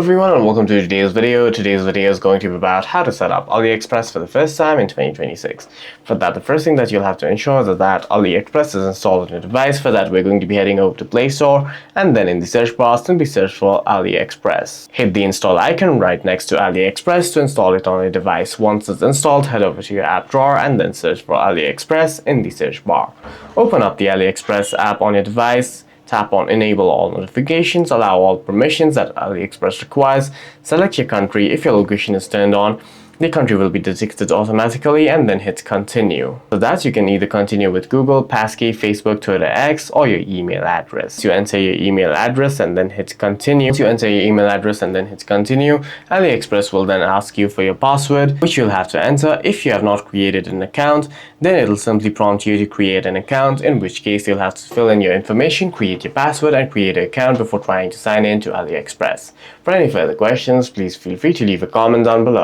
everyone and welcome to today's video. Today's video is going to be about how to set up AliExpress for the first time in 2026. For that, the first thing that you'll have to ensure is that AliExpress is installed on your device. For that, we're going to be heading over to Play Store and then in the search bar, simply search for AliExpress. Hit the install icon right next to AliExpress to install it on your device. Once it's installed, head over to your app drawer and then search for AliExpress in the search bar. Open up the AliExpress app on your device. Tap on Enable All Notifications, allow all permissions that AliExpress requires, select your country. If your location is turned on, the country will be detected automatically and then hit Continue. For that, you can either continue with Google, Passkey, Facebook, Twitter, X, or your email address. You enter your email address and then hit Continue. AliExpress will then ask you for your password, which you'll have to enter. If you have not created an account, then it'll simply prompt you to create an account, in which case you'll have to fill in your information, create your password, and create an account before trying to sign in to AliExpress. For any further questions, please feel free to leave a comment down below.